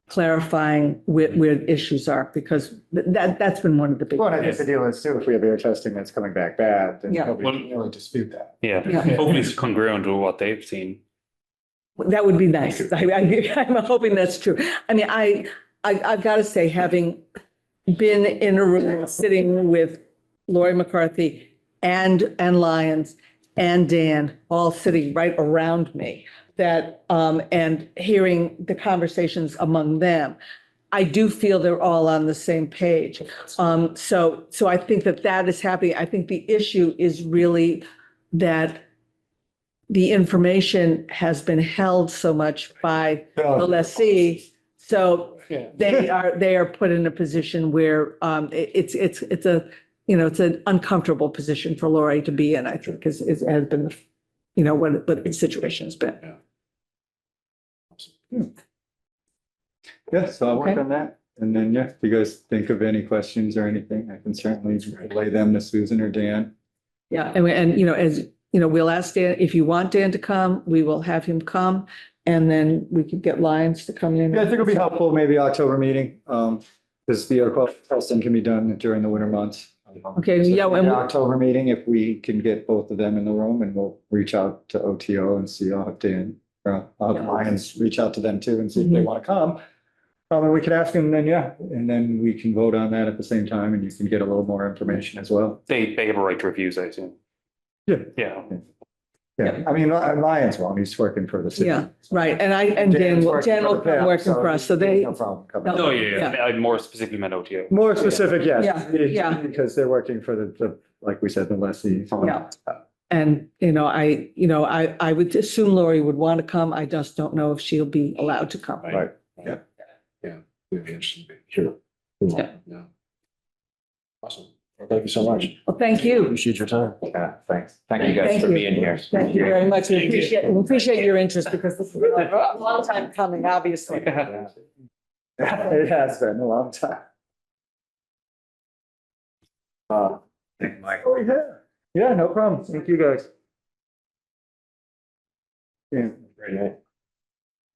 B: clarifying where the issues are, because that's been one of the big.
F: Well, I guess the deal is too, if we have air testing that's coming back bad, then
B: Yeah.
F: nobody can really dispute that.
C: Yeah,
B: Yeah.
C: hopefully it's congruent with what they've seen.
B: That would be nice. I'm hoping that's true. I mean, I've got to say, having been in a room sitting with Lori McCarthy and Lyons and Dan, all sitting right around me, that, and hearing the conversations among them, I do feel they're all on the same page. So I think that is happening. I think the issue is really that the information has been held so much by the lessee. So they are put in a position where it's a, you know, it's an uncomfortable position for Lori to be in, I think, has been, you know, what the situation has been.
F: Yeah, so I'll work
B: Okay.
F: on that. And then, yeah, if you guys think of any questions or anything, I can certainly relay them to Susan or Dan.
B: Yeah, and, you know, as, you know, we'll ask Dan, if you want Dan to come, we will have him come, and then we could get Lyons to come in.
F: Yeah, I think it'll be helpful, maybe October meeting, because the air quality testing can be done during the winter months.
B: Okay,
F: So
B: yeah,
F: maybe
B: and we-
F: October meeting, if we can get both of them in the room, and we'll reach out to OTO and see, I'll have Dan, I'll have Lyons reach out to them too and see if they
B: Mhm.
F: want to come. And we could ask them, then, yeah, and then we can vote on that at the same time, and you can get a little more information as well.
C: They have a right to refuse, I assume.
F: Yeah.
C: Yeah.
F: Yeah, I mean, Lyons won't, he's working for the city.
B: Yeah, right, and Dan
F: Dan's
B: will
F: working for
B: come
F: them,
B: working for us, so they,
F: No problem coming.
B: No,
C: Oh,
B: yeah.
C: I more specifically meant OTO.
F: More specific, yes.
B: Yeah.
F: Because they're working for the, like we said, the lessee.
B: yeah. And, you know, I would assume Lori would want to come, I just don't know if she'll be allowed to come.
F: Right.
D: It'd be interesting to hear.
B: Yeah.
D: Yeah. Awesome. Well, thank you so much.
B: Well, thank you.
D: Appreciate your time.
F: Yeah, thanks.
A: Thank you guys
B: Thank
A: for
B: you.
A: being here.
B: Thank you very much.
C: Thank you.
B: We appreciate your interest, because this is a long time coming, obviously.
F: It has been a long time.
A: Mike.
F: Oh, yeah, no problem. Thank you, guys. Yeah.
D: Great.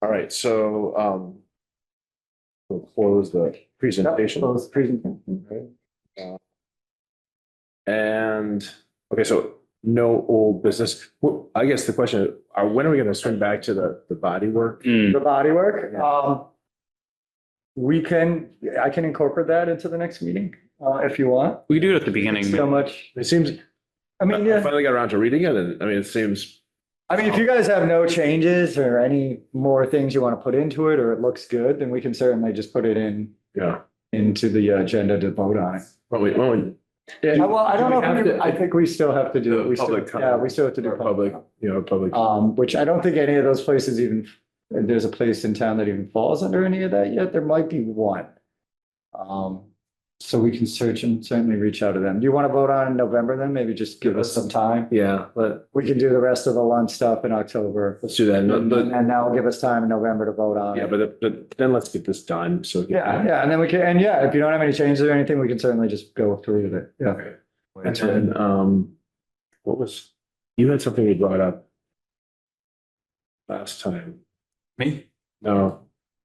D: All right, so we'll close the presentation.
F: Close the presentation.
D: Right. And, okay, so no old business. Well, I guess the question, when are we gonna swing back to the body work?
F: The body work,
D: Yeah.
F: I can incorporate that into the next meeting, if you want.
C: We do it at the beginning.
F: So much,
D: It seems,
F: I mean,
D: I
F: yeah,
D: finally got around to reading it, and I mean, it seems,
F: I mean, if you guys have no changes or any more things you want to put into it, or it looks good, then we can certainly just put it
D: yeah.
F: into the agenda to vote on it.
D: When
F: Yeah, well, I don't know,
D: Do we have to-
F: I think we still have to do it. We still,
D: Public comment.
F: yeah, we still have to do
D: public, public.
F: Which I don't think any of those places even, there's a place in town that even falls under any of that yet. There might be one. So we can search and certainly reach out to them. Do you want to vote on November then? Maybe just give us some time.
D: Yeah,
F: We can do the rest of the lunch stuff in October.
D: let's do that.
F: And that'll give us time in November to vote on
D: Yeah,
F: it.
D: but then let's get this done, so.
F: Yeah, and then we can, and yeah, if you don't have any changes or anything, we can certainly just go through with it. Yeah.
D: Okay. And then, what was, you had something you brought up last time.
C: Me?
D: No,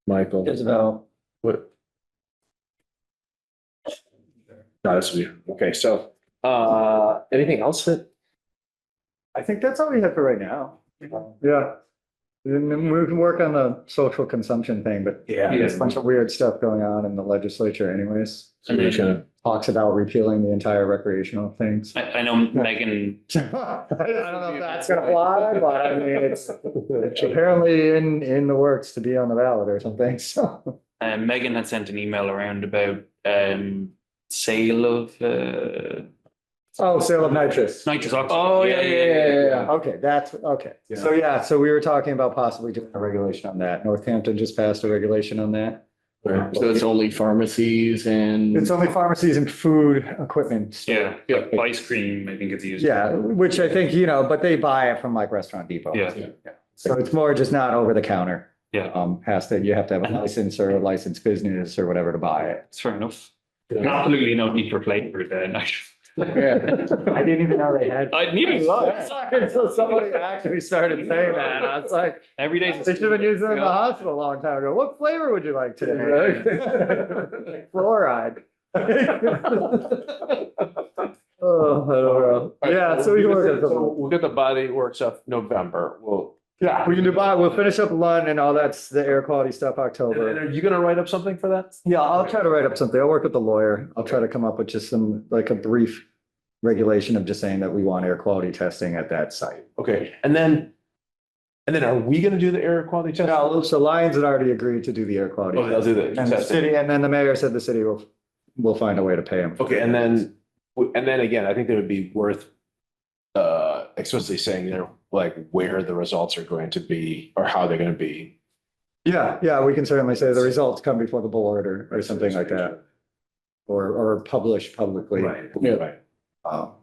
D: Michael.
F: Isabel.
D: What? No, that's you. Okay, so, anything else that?
F: I think that's all we have for right now. Yeah. And then we can work on the social consumption thing, but
D: Yeah.
F: there's a bunch of weird stuff going on in the legislature anyways.
D: So we're just gonna,
F: Talks about repealing the entire recreational things.
C: I know Megan,
F: I don't know if that's gonna fly, but I mean, it's apparently in the works to be on the ballot or something, so.
C: Megan had sent an email around about sale of
F: Oh, sale of nitrous.
C: nitrous oxide.
F: Oh, yeah. Okay, that's, okay.
D: Yeah.
F: So, yeah, so we were talking about possibly doing a regulation on that. Northampton just passed a regulation on that.
E: So it's only pharmacies and.
F: It's only pharmacies and food equipment.
C: Yeah, ice cream, I think it's used.
F: Yeah, which I think, but they buy it from like Restaurant Depot.
C: Yeah.
F: So it's more just not over the counter.
C: Yeah.
F: You have to have a license or a licensed business or whatever to buy it.
C: It's fair enough. Absolutely no need for flavor then.
F: I didn't even know they had.
C: I knew it.
F: Until somebody actually started saying that. I was like,
C: Every day.
F: they should have been using it in the hospital a long time ago. What flavor would you like today? Fluoride. Oh, I don't know. Yeah, so we can work on something.
D: We'll get the body works up November.
F: Yeah, we can do, we'll finish up Lund and all that's the air quality stuff October.
D: Are you gonna write up something for that?
F: Yeah, I'll try to write up something. I'll work with the lawyer. I'll try to come up with just some, like a brief regulation of just saying that we want air quality testing at that site.
D: Okay, and then are we gonna do the air quality test?
F: No, so Lions had already agreed to do the air quality.
D: Oh, they'll do the
F: And the
D: testing.
F: city, and then the mayor said the city will find a way to pay him.
D: Okay, and then again, I think it would be worth explicitly saying there, like where the results are going to be or how they're gonna be.
F: Yeah, we can certainly say the results come before the board or something like that. Or published publicly.
D: Right.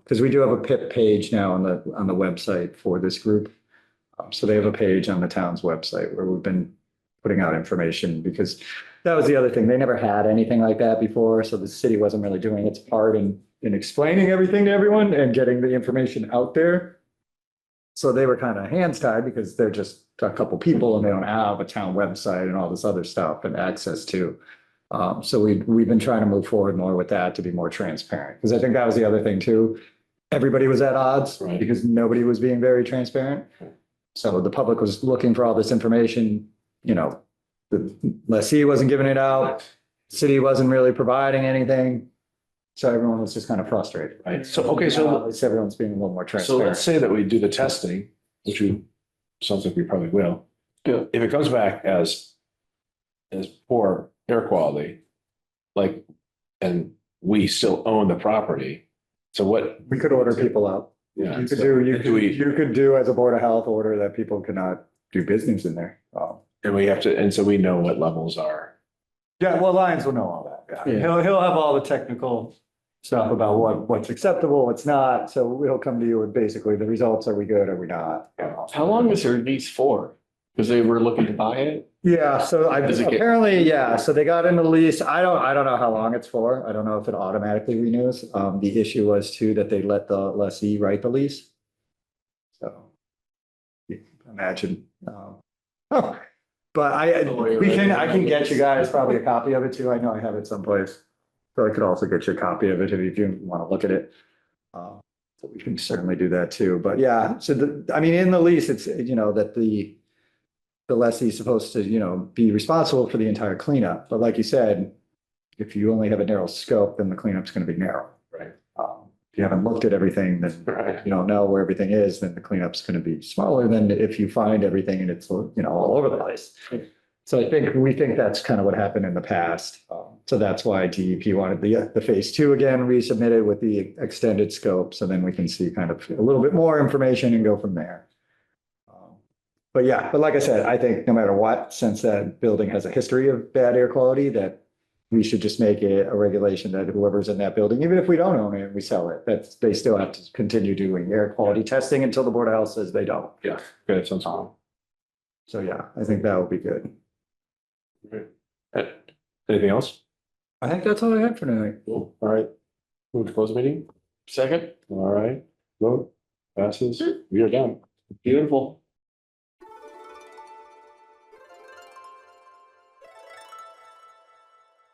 F: Because we do have a PIP page now on the website for this group. So they have a page on the town's website where we've been putting out information because that was the other thing. They never had anything like that before. So the city wasn't really doing its part in explaining everything to everyone and getting the information out there. So they were kind of hands tied because they're just a couple people and they don't have a town website and all this other stuff and access to. So we've been trying to move forward more with that to be more transparent, because I think that was the other thing too. Everybody was at odds
D: Right.
F: because nobody was being very transparent. So the public was looking for all this information, the lessee wasn't giving it out, city wasn't really providing anything. So everyone was just kind of frustrated.
D: Right, so, okay,
F: Now, at least everyone's being a little more
D: so let's
F: transparent.
D: say that we do the testing, which sounds like we probably will.
E: Yeah.
D: If it comes back as poor air quality, and we still own the property, so what?
F: We could order people out.
D: Yeah.
F: You could do,
D: we-
F: you could do as a Board of Health order that people cannot do business in there.
D: And we have to, and so we know what levels are.
F: Yeah, well, Lions will know all that.
E: Yeah.
F: He'll have all the technical stuff about what's acceptable, what's not. So he'll come to you with basically the results. Are we good? Are we not?
E: How long is their lease for? Because they were looking to buy it.
F: Yeah, so
E: Does it get-
F: apparently, yeah, so they got in the lease. I don't know how long it's for. I don't know if it automatically renews. The issue was too that they let the lessee write the lease. So you can imagine. But I can get you guys probably a copy of it too. I know I have it someplace. So I could also get you a copy of it if you want to look at it. So we can certainly do that too. But yeah, so in the lease, it's, that the lessee is supposed to, be responsible for the entire cleanup. But like you said, if you only have a narrow scope, then the cleanup's going to be narrow.
D: Right.
F: If you haven't looked at everything, then
D: Right.
F: you don't know where everything is, then the cleanup's going to be smaller than if you find everything and it's, all over the place. So we think that's kind of what happened in the past. So that's why DEP wanted the phase 2 again resubmitted with the extended scope. So then we can see kind of a little bit more information and go from there. But like I said, I think no matter what, since that building has a history of bad air quality, that we should just make it a regulation that whoever's in that building, even if we don't own it and we sell it, that they still have to continue doing air quality testing until the Board of Health says they don't.
D: Good, sounds good.
F: So yeah, I think that would be good.
D: Anything else?
F: I think that's all I have for tonight.
D: Cool. All right. Move to close the meeting.
E: Second,
D: All right. Vote passes. We are done.
E: beautiful.